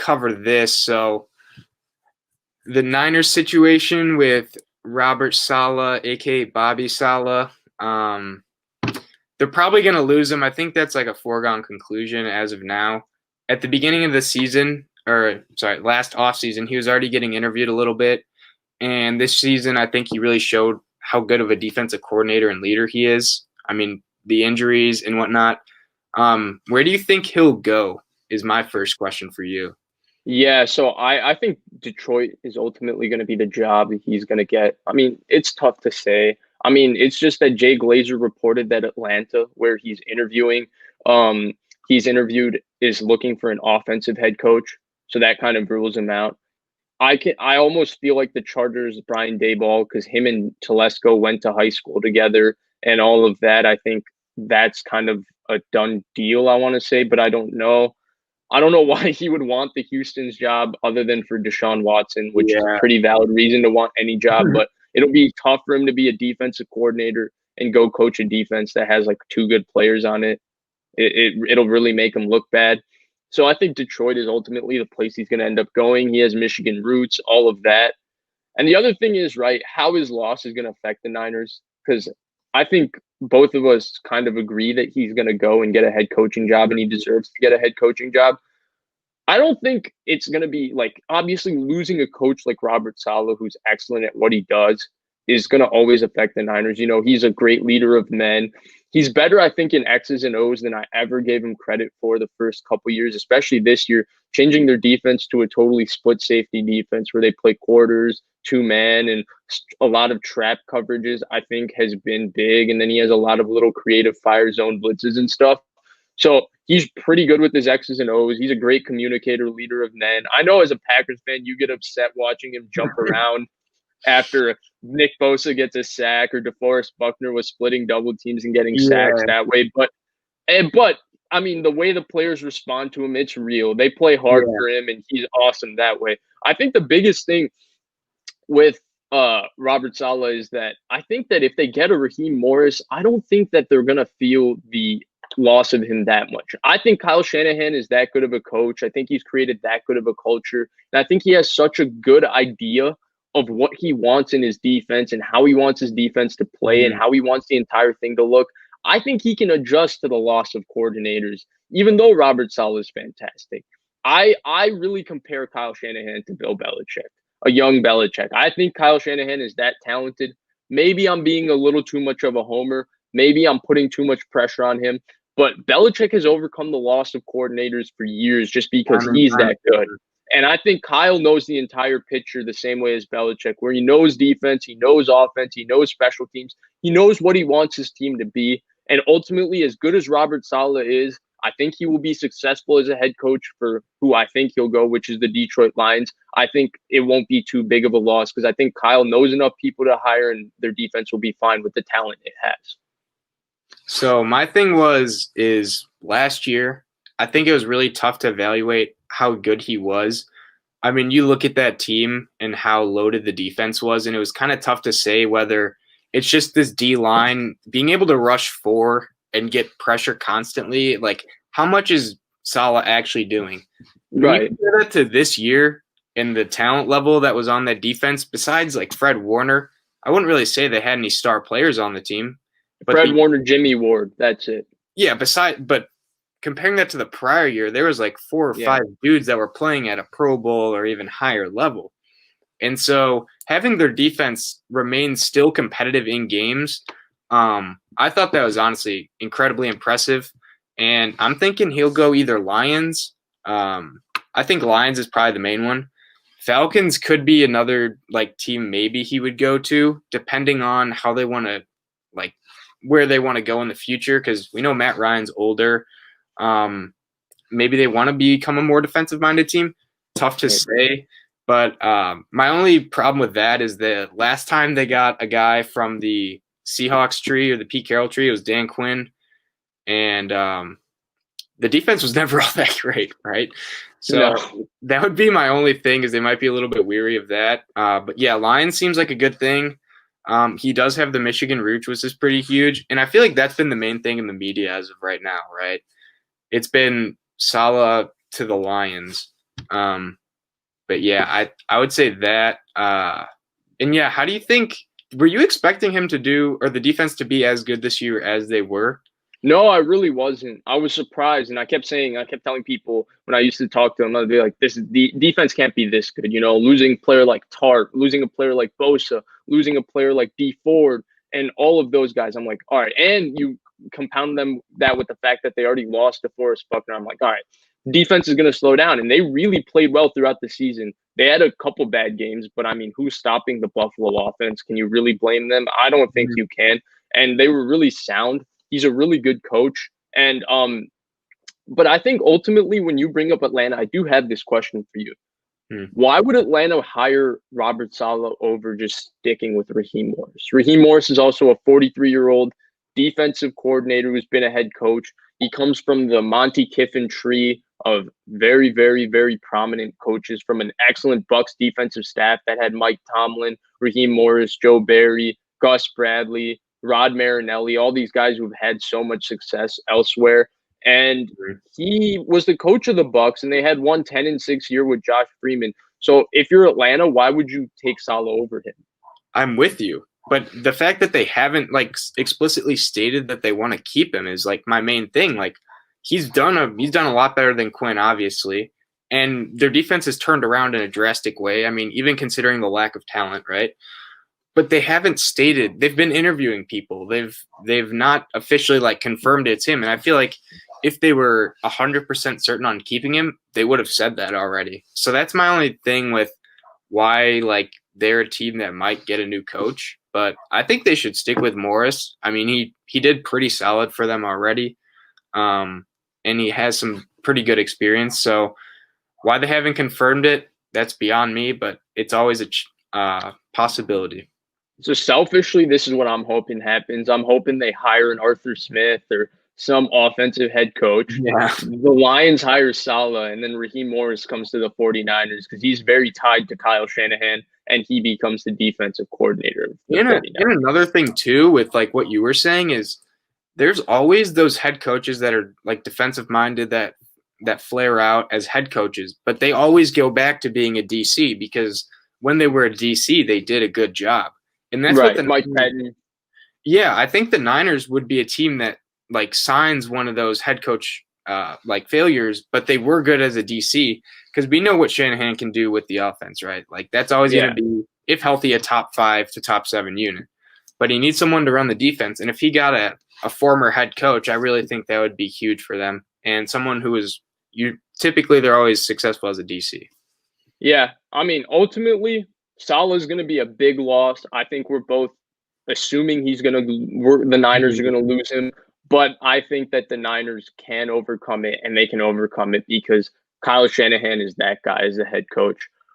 cover this. So the Niners situation with Robert Saleh, aka Bobby Saleh, they're probably going to lose him. I think that's like a foregone conclusion as of now. At the beginning of the season, last offseason, he was already getting interviewed a little bit. And this season, I think he really showed how good of a defensive coordinator and leader he is. I mean, the injuries and whatnot. Where do you think he'll go is my first question for you. Yeah, so I think Detroit is ultimately going to be the job that he's going to get. I mean, it's tough to say. I mean, it's just that Jay Glazer reported that Atlanta, where he's interviewed, is looking for an offensive head coach. So that kind of rules him out. I almost feel like the Chargers, Brian Daboll, because him and Telesco went to high school together and all of that. I think that's kind of a done deal, I want to say, but I don't know. I don't know why he would want the Houston's job other than for Deshaun Watson, which is a pretty valid reason to want any job, but it'll be tough for him to be a defensive coordinator and go coach a defense that has like two good players on it. It'll really make him look bad. So I think Detroit is ultimately the place he's going to end up going. He has Michigan roots, all of that. And the other thing is, right, how his loss is going to affect the Niners, because I think both of us kind of agree that he's going to go and get a head coaching job and he deserves to get a head coaching job. I don't think it's going to be like, obviously losing a coach like Robert Saleh, who's excellent at what he does, is going to always affect the Niners. You know, he's a great leader of men. He's better, I think, in X's and O's than I ever gave him credit for the first couple years, especially this year, changing their defense to a totally split safety defense where they play quarters, two-man, and a lot of trap coverages, I think, has been big. And then he has a lot of little creative fire zone blitzes and stuff. So he's pretty good with his X's and O's. He's a great communicator, leader of men. I know as a Packers fan, you get upset watching him jump around after Nick Bosa gets a sack or DeForest Buckner was splitting double teams and getting sacks that way. But I mean, the way the players respond to him, it's real. They play hard for him, and he's awesome that way. I think the biggest thing with Robert Saleh is that I think that if they get a Raheem Morris, I don't think that they're going to feel the loss of him that much. I think Kyle Shanahan is that good of a coach. I think he's created that good of a culture. And I think he has such a good idea of what he wants in his defense and how he wants his defense to play and how he wants the entire thing to look. I think he can adjust to the loss of coordinators, even though Robert Saleh is fantastic. I really compare Kyle Shanahan to Bill Belichick, a young Belichick. I think Kyle Shanahan is that talented. Maybe I'm being a little too much of a homer. Maybe I'm putting too much pressure on him. But Belichick has overcome the loss of coordinators for years just because he's that good. And I think Kyle knows the entire picture the same way as Belichick, where he knows defense, he knows offense, he knows special teams. He knows what he wants his team to be. And ultimately, as good as Robert Saleh is, I think he will be successful as a head coach for who I think he'll go, which is the Detroit Lions. I think it won't be too big of a loss because I think Kyle knows enough people to hire and their defense will be fine with the talent it has. So my thing is last year, I think it was really tough to evaluate how good he was. I mean, you look at that team and how loaded the defense was, and it was kind of tough to say whether it's just this D-line being able to rush four and get pressure constantly. Like, how much is Saleh actually doing? When you compare that to this year and the talent level that was on that defense, besides like Fred Warner, I wouldn't really say they had any star players on the team. But Fred Warner, Jimmy Ward, that's it. Yeah, but comparing that to the prior year, there was like 4 or 5 dudes that were playing at a Pro Bowl or even higher level. And so having their defense remain still competitive in games, I thought that was honestly incredibly impressive. And I'm thinking he'll go either Lions. I think Lions is probably the main one. Falcons could be another like team maybe he would go to, depending on how they want to, like where they want to go in the future, because we know Matt Ryan's older. Maybe they want to become a more defensive-minded team. Tough to say. But my only problem with that is the last time they got a guy from the Seahawks tree or the Pete Carroll tree, it was Dan Quinn. And the defense was never all that great, right? So that would be my only thing, is they might be a little bit weary of that. But yeah, Lions seems like a good thing. He does have the Michigan roots, which is pretty huge. And I feel like that's been the main thing in the media as of right now, right? It's been Saleh to the Lions. Um, but yeah, I would say that. And yeah, how do you think? Were you expecting him to do or the defense to be as good this year as they were? No, I really wasn't. I was surprised, and I kept telling people when I used to talk to them, I'd be like, "This is the defense can't be this good." You know, losing a player like Tart, losing a player like Bosa, losing a player like D Ford, and all of those guys. I'm like, all right, and you compound them that with the fact that they already lost to Forrest Buckner. I'm like, all right, defense is going to slow down, and they really played well throughout the season. They had a couple bad games, but I mean, who's stopping the Buffalo offense? Can you really blame them? I don't think you can. And they were really sound. He's a really good coach. And but I think ultimately when you bring up Atlanta, I do have this question for you. Why would Atlanta hire Robert Saleh over just sticking with Raheem Morris? Raheem Morris is also a 43-year-old defensive coordinator who's been a head coach. He comes from the Monty Kiffin tree of very, very, very prominent coaches from an excellent Bucs defensive staff that had Mike Tomlin, Raheem Morris, Joe Barry, Gus Bradley, Rod Marinelli, all these guys who've had so much success elsewhere. And he was the coach of the Bucs, and they had one 10-6 year with Josh Freeman. So if you're Atlanta, why would you take Saleh over him? I'm with you. But the fact that they haven't like explicitly stated that they want to keep him is like my main thing. Like he's done a lot better than Quinn, obviously, and their defense has turned around in a drastic way. I mean, even considering the lack of talent, right? But they haven't stated. They've been interviewing people. They've not officially like confirmed it's him. And I feel like if they were 100% certain on keeping him, they would have said that already. So that's my only thing with why like they're a team that might get a new coach. But I think they should stick with Morris. I mean, he did pretty solid for them already, and he has some pretty good experience. So why they haven't confirmed it, that's beyond me. But it's always a possibility. So selfishly, this is what I'm hoping happens. I'm hoping they hire an Arthur Smith or some offensive head coach. Yeah. The Lions hire Saleh, and then Raheem Morris comes to the 49ers because he's very tied to Kyle Shanahan, and he becomes the defensive coordinator. And another thing, too, with like what you were saying is there's always those head coaches that are like defensive minded that flare out as head coaches, but they always go back to being a DC because when they were a DC, they did a good job. And that's right, what Mike Patton. Yeah, I think the Niners would be a team that like signs one of those head coach like failures, but they were good as a DC because we know what Shanahan can do with the offense, right? Like that's always going to be, if healthy, a top 5 to top 7 unit. But he needs someone to run the defense, and if he got a former head coach, I really think that would be huge for them. And someone who is typically they're always successful as a DC. Yeah, I mean, ultimately, Saleh is going to be a big loss. I think we're both assuming the Niners are going to lose him. But I think that the Niners can overcome it, and they can overcome it because Kyle Shanahan is that guy as a head coach.